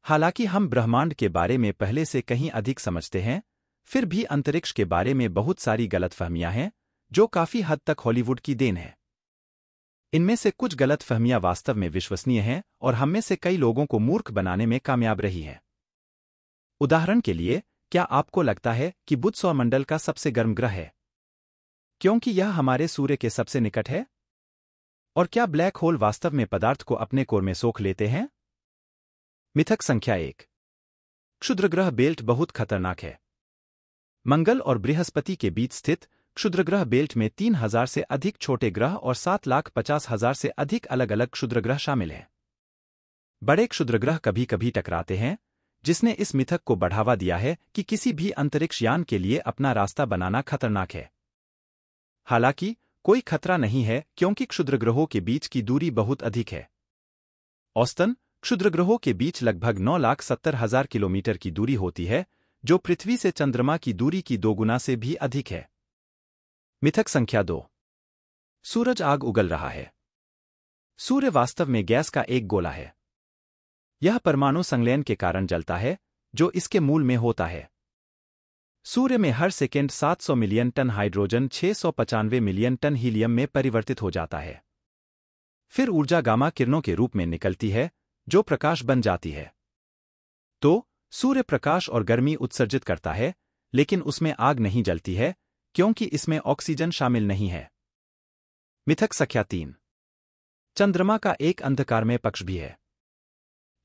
हालांकि हम ब्रह्मांड के बारे में पहले से कहीं अधिक समझते हैं, फिर भी अंतरिक्ष के बारे में बहुत सारी गलतफहमियां हैं, जो काफी हद तक हॉलीवुड की देन है। इनमें से कुछ गलतफहमियां वास्तव में विश्वसनीय हैं और हम में से कई लोगों को मूर्ख बनाने में कामयाब रही हैं। उदाहरण के लिए, क्या आपको लगता है कि बुध सौरमंडल का सबसे गर्म ग्रह है क्योंकि यह हमारे सूर्य के सबसे निकट है? और क्या ब्लैक होल वास्तव में पदार्थ को अपने कोर में सोख लेते हैं? मिथक संख्या 1। क्षुद्रग्रह बेल्ट बहुत खतरनाक है। मंगल और बृहस्पति के बीच स्थित क्षुद्रग्रह बेल्ट में 3000 से अधिक छोटे ग्रह और 7,50,000 से अधिक अलग अलग क्षुद्रग्रह शामिल हैं। बड़े क्षुद्रग्रह कभी कभी टकराते हैं, जिसने इस मिथक को बढ़ावा दिया है कि किसी भी अंतरिक्ष यान के लिए अपना रास्ता बनाना खतरनाक है। हालांकि कोई खतरा नहीं है क्योंकि क्षुद्रग्रहों के बीच की दूरी बहुत अधिक है। औसतन क्षुद्रग्रहों के बीच लगभग 9,70,000 किलोमीटर की दूरी होती है, जो पृथ्वी से चंद्रमा की दूरी की 2 गुना से भी अधिक है। मिथक संख्या 2। सूरज आग उगल रहा है। सूर्य वास्तव में गैस का एक गोला है। यह परमाणु संलयन के कारण जलता है, जो इसके मूल में होता है। सूर्य में हर second 700 million ton hydrogen 695 million ton helium में परिवर्तित हो जाता है। फिर ऊर्जा गामा किरणों के रूप में निकलती है, जो प्रकाश बन जाती है। तो सूर्य प्रकाश और गर्मी उत्सर्जित करता है, लेकिन उसमें आग नहीं जलती है क्योंकि इसमें ऑक्सीजन शामिल नहीं है। मिथक संख्या 3। चंद्रमा का एक अंधकारमय पक्ष भी है।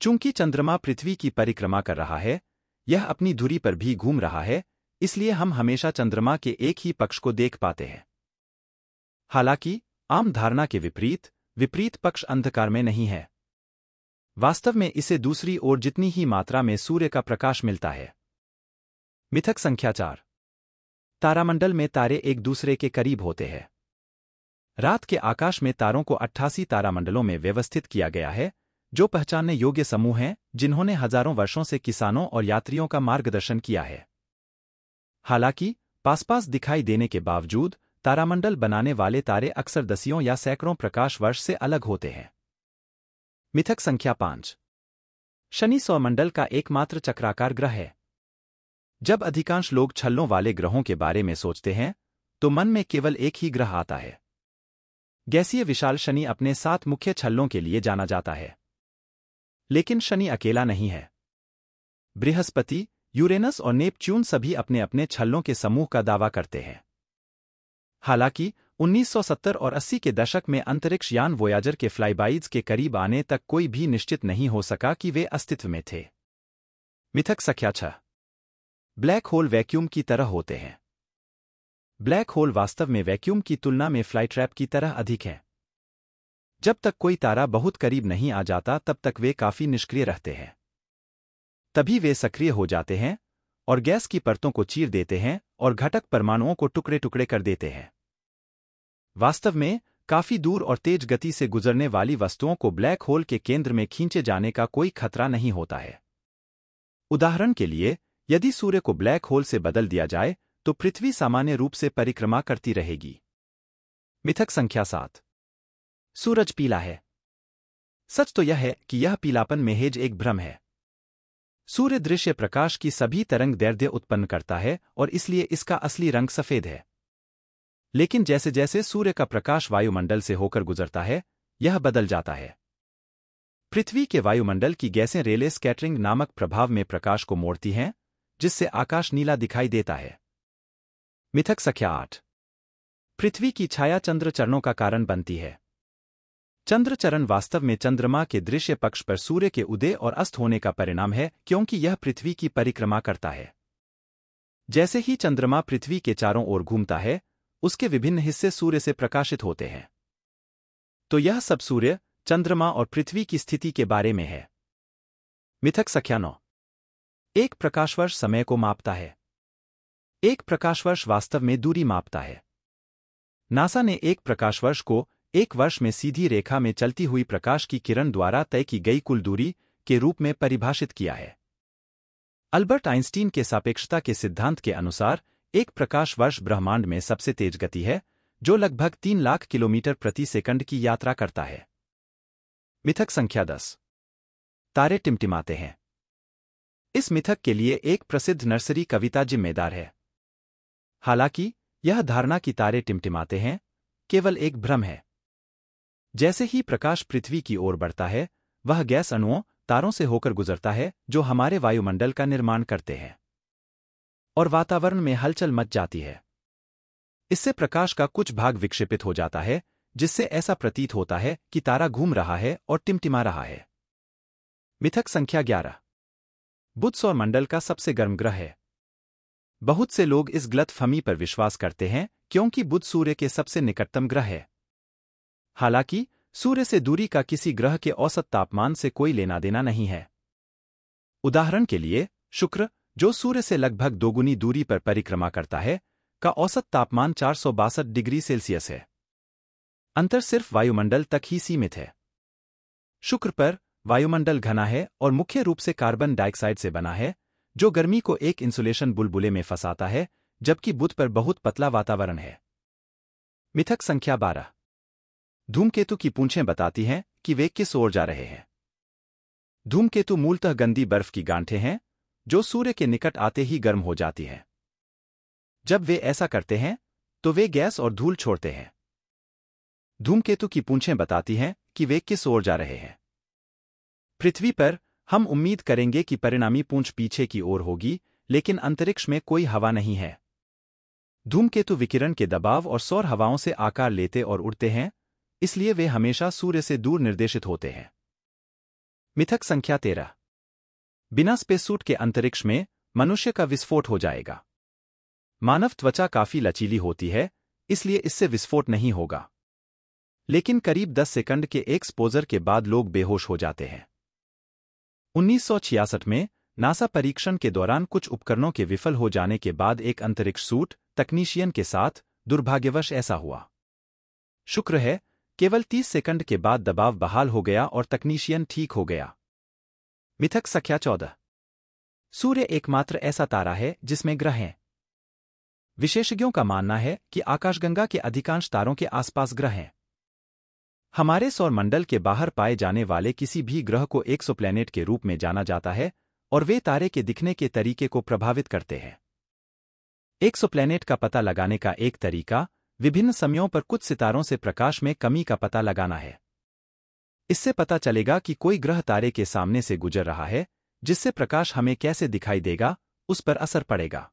चूंकि चंद्रमा पृथ्वी की परिक्रमा कर रहा है, यह अपनी धुरी पर भी घूम रहा है, इसलिए हम हमेशा चंद्रमा के एक ही पक्ष को देख पाते हैं। हालांकि आम धारणा के विपरीत पक्ष अंधकार में नहीं है। वास्तव में इसे दूसरी ओर जितनी ही मात्रा में सूर्य का प्रकाश मिलता है। मिथक संख्या 4। तारामंडल में तारे एक दूसरे के करीब होते हैं। रात के आकाश में तारों को 88 तारामंडलों में व्यवस्थित किया गया है, जो पहचानने योग्य समूह हैं जिन्होंने हजारों वर्षों से किसानों और यात्रियों का मार्गदर्शन किया है। हालांकि पास दिखाई देने के बावजूद तारामंडल बनाने वाले तारे अक्सर दसियों या सैकड़ों प्रकाश वर्ष से अलग होते हैं। मिथक संख्या 5। शनि सौरमंडल का एकमात्र चक्राकार ग्रह है। जब अधिकांश लोग छल्लों वाले ग्रहों के बारे में सोचते हैं, तो मन में केवल एक ही ग्रह आता है। गैसीय विशाल शनि अपने 7 मुख्य छल्लों के लिए जाना जाता है। लेकिन शनि अकेला नहीं है। बृहस्पति, यूरेनस और नेपच्यून सभी अपने अपने छल्लों के समूह का दावा करते हैं। हालांकि 1970 और 80 के दशक में अंतरिक्ष यान वोयाजर के फ्लाईबाइज के करीब आने तक कोई भी निश्चित नहीं हो सका कि वे अस्तित्व में थे। मिथक संख्या 6। ब्लैक होल वैक्यूम की तरह होते हैं। ब्लैक होल वास्तव में वैक्यूम की तुलना में फ्लाई ट्रैप की तरह अधिक हैं। जब तक कोई तारा बहुत करीब नहीं आ जाता तब तक वे काफी निष्क्रिय रहते हैं। तभी वे सक्रिय हो जाते हैं और गैस की परतों को चीर देते हैं और घटक परमाणुओं को टुकड़े टुकड़े कर देते हैं। वास्तव में काफी दूर और तेज गति से गुजरने वाली वस्तुओं को ब्लैक होल के केंद्र में खींचे जाने का कोई खतरा नहीं होता है। उदाहरण के लिए, यदि सूर्य को ब्लैक होल से बदल दिया जाए तो पृथ्वी सामान्य रूप से परिक्रमा करती रहेगी। मिथक संख्या 7। सूरज पीला है। सच तो यह है कि यह पीलापन महज एक भ्रम है। सूर्य दृश्य प्रकाश की सभी तरंग दैर्ध्य उत्पन्न करता है और इसलिए इसका असली रंग सफेद है। लेकिन जैसे जैसे सूर्य का प्रकाश वायुमंडल से होकर गुजरता है, यह बदल जाता है। पृथ्वी के वायुमंडल की गैसें रेले स्कैटरिंग नामक प्रभाव में प्रकाश को मोड़ती हैं, जिससे आकाश नीला दिखाई देता है। मिथक संख्या 8। पृथ्वी की छाया चंद्र चरणों का कारण बनती है। चंद्र चरण वास्तव में चंद्रमा के दृश्य पक्ष पर सूर्य के उदय और अस्त होने का परिणाम है, क्योंकि यह पृथ्वी की परिक्रमा करता है। जैसे ही चंद्रमा पृथ्वी के चारों ओर घूमता है, उसके विभिन्न हिस्से सूर्य से प्रकाशित होते हैं। तो यह सब सूर्य, चंद्रमा और पृथ्वी की स्थिति के बारे में है। मिथक संख्या 9। एक प्रकाशवर्ष समय को मापता है। एक प्रकाशवर्ष वास्तव में दूरी मापता है। नासा ने एक प्रकाशवर्ष को एक वर्ष में सीधी रेखा में चलती हुई प्रकाश की किरण द्वारा तय की गई कुल दूरी के रूप में परिभाषित किया है। अल्बर्ट आइंस्टीन के सापेक्षता के सिद्धांत के अनुसार एक प्रकाश वर्ष ब्रह्मांड में सबसे तेज गति है, जो लगभग 3 लाख किलोमीटर प्रति सेकंड की यात्रा करता है। मिथक संख्या 10। तारे टिमटिमाते हैं। इस मिथक के लिए एक प्रसिद्ध नर्सरी कविता जिम्मेदार है। हालांकि यह धारणा कि तारे टिमटिमाते हैं केवल एक भ्रम है। जैसे ही प्रकाश पृथ्वी की ओर बढ़ता है, वह गैस अणुओं तारों से होकर गुजरता है जो हमारे वायुमंडल का निर्माण करते हैं और वातावरण में हलचल मच जाती है। इससे प्रकाश का कुछ भाग विक्षेपित हो जाता है, जिससे ऐसा प्रतीत होता है कि तारा घूम रहा है और टिमटिमा रहा है। मिथक संख्या 11। बुध सौर मंडल का सबसे गर्म ग्रह है। बहुत से लोग इस गलतफहमी पर विश्वास करते हैं क्योंकि बुध सूर्य के सबसे निकटतम ग्रह है। हालांकि सूर्य से दूरी का किसी ग्रह के औसत तापमान से कोई लेना देना नहीं है। उदाहरण के लिए शुक्र, जो सूर्य से लगभग दोगुनी दूरी पर परिक्रमा करता है, का औसत तापमान 462 डिग्री सेल्सियस है। अंतर सिर्फ वायुमंडल तक ही सीमित है। शुक्र पर वायुमंडल घना है और मुख्य रूप से कार्बन डाइऑक्साइड से बना है, जो गर्मी को एक इंसुलेशन बुलबुले में फंसाता है, जबकि बुध पर बहुत पतला वातावरण है। मिथक संख्या 12। धूमकेतु की पूंछें बताती हैं कि वे किस ओर जा रहे हैं। धूमकेतु मूलतः गंदी बर्फ की गांठें हैं, जो सूर्य के निकट आते ही गर्म हो जाती हैं। जब वे ऐसा करते हैं, तो वे गैस और धूल छोड़ते हैं। धूमकेतु की पूंछें बताती हैं कि वे किस ओर जा रहे हैं। पृथ्वी पर हम उम्मीद करेंगे कि परिणामी पूंछ पीछे की ओर होगी, लेकिन अंतरिक्ष में कोई हवा नहीं है। धूमकेतु विकिरण के दबाव और सौर हवाओं से आकार लेते और उड़ते हैं, इसलिए वे हमेशा सूर्य से दूर निर्देशित होते हैं। मिथक संख्या 13। बिना स्पेससूट के अंतरिक्ष में मनुष्य का विस्फोट हो जाएगा। मानव त्वचा काफी लचीली होती है, इसलिए इससे विस्फोट नहीं होगा। लेकिन करीब 10 सेकंड के एक्सपोजर के बाद लोग बेहोश हो जाते हैं। 1966 में नासा परीक्षण के दौरान कुछ उपकरणों के विफल हो जाने के बाद एक अंतरिक्ष सूट तकनीशियन के साथ दुर्भाग्यवश ऐसा हुआ। शुक्र है, केवल 30 सेकंड के बाद दबाव बहाल हो गया और तकनीशियन ठीक हो गया। मिथक संख्या 14। सूर्य एकमात्र ऐसा तारा है जिसमें ग्रह हैं। विशेषज्ञों का मानना है कि आकाशगंगा के अधिकांश तारों के आसपास ग्रह हैं। हमारे सौर मंडल के बाहर पाए जाने वाले किसी भी ग्रह को एक्सोप्लैनेट के रूप में जाना जाता है और वे तारे के दिखने के तरीके को प्रभावित करते हैं। एक्सोप्लैनेट का पता लगाने का एक तरीका विभिन्न समयों पर कुछ सितारों से प्रकाश में कमी का पता लगाना है। इससे पता चलेगा कि कोई ग्रह तारे के सामने से गुजर रहा है, जिससे प्रकाश हमें कैसे दिखाई देगा, उस पर असर पड़ेगा।